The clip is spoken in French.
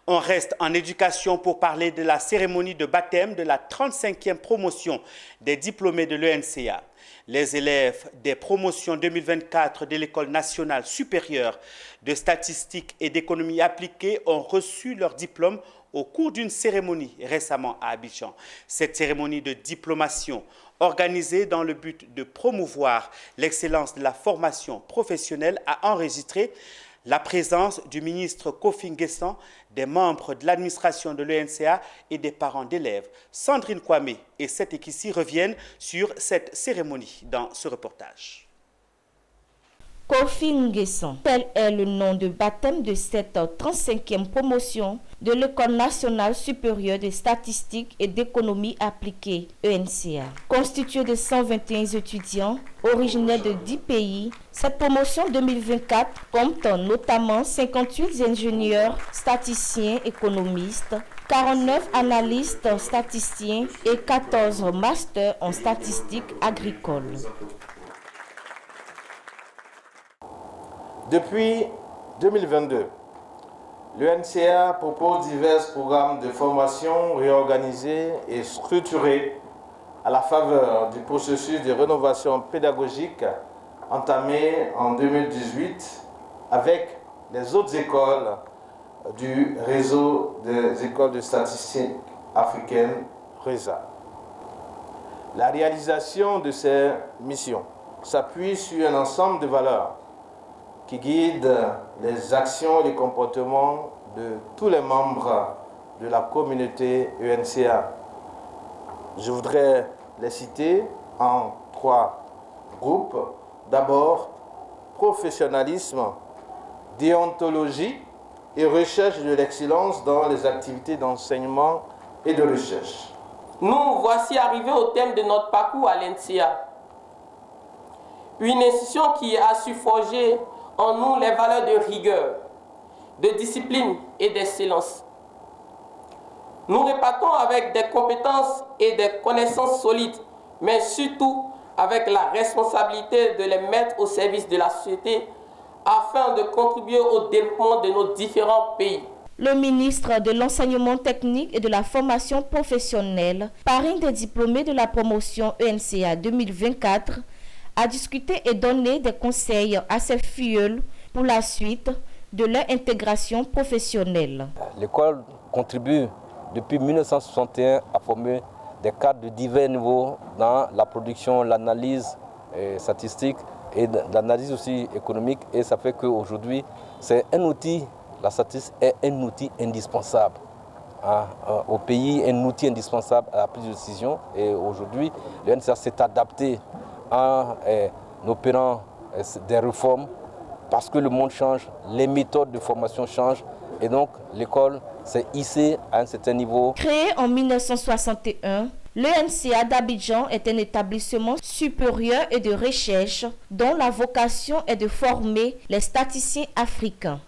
On reste en éducation pour parler de la cérémonie de baptême de la 35e promotion des diplômés de l'ENCA. Les élèves des promotions 2024 de l'École nationale supérieure de statistique et d'économie appliquée ont reçu leur diplôme au cours d'une cérémonie récemment à Abidjan. Cette cérémonie de diplomation, organisée dans le but de promouvoir l'excellence de la formation professionnelle, a enregistré la présence du ministre Kofi N'Guessan, des membres de l'administration de l'ENCA et des parents d'élèves. Sandrine Kwame et Seth Ekissi reviennent sur cette cérémonie dans ce reportage. Kofi N'Guessan, tel est le nom de baptême de cette 35e promotion de l'École nationale supérieure de statistique et d'économie appliquée, ENCA. Constituée de 121 étudiants originaires de 10 pays, cette promotion 2024 compte notamment 58 ingénieurs, statisticiens, économistes, 49 analystes statisticiens et 14 masters en statistique agricole. Depuis 2022, l'ENCA propose divers programmes de formation réorganisés et structurés à la faveur du processus de rénovation pédagogique entamé en 2018 avec les autres écoles du réseau des écoles de statistique africaines RESA. La réalisation de ces missions s'appuie sur un ensemble de valeurs qui guide les actions et les comportements de tous les membres de la communauté ENCA. Je voudrais les citer en 3 groupes. D'abord, professionnalisme, déontologie et recherche de l'excellence dans les activités d'enseignement et de recherche. Nous voici arrivés au thème de notre parcours à l'ENCA. Une institution qui a su forger en nous les valeurs de rigueur, de discipline et d'excellence. Nous repartons avec des compétences et des connaissances solides, mais surtout avec la responsabilité de les mettre au service de la société afin de contribuer au développement de nos différents pays. Le ministre de l'Enseignement technique et de la formation professionnelle, parrain des diplômés de la promotion ENCA 2024, a discuté et donné des conseils à ses filleuls pour la suite de leur intégration professionnelle. L'école contribue depuis 1961 à former des cadres de divers niveaux dans la production, l'analyse statistique et l'analyse aussi économique. Et ça fait qu'aujourd'hui, c'est un outil, la statistique est un outil indispensable au pays, un outil indispensable à la prise de décision. Et aujourd'hui, l'UNCA s'est adapté en opérant des réformes parce que le monde change, les méthodes de formation changent et donc l'école s'est hissée à un certain niveau. Créé en 1961, l'ENCA d'Abidjan est un établissement supérieur et de recherche dont la vocation est de former les statisticiens africains.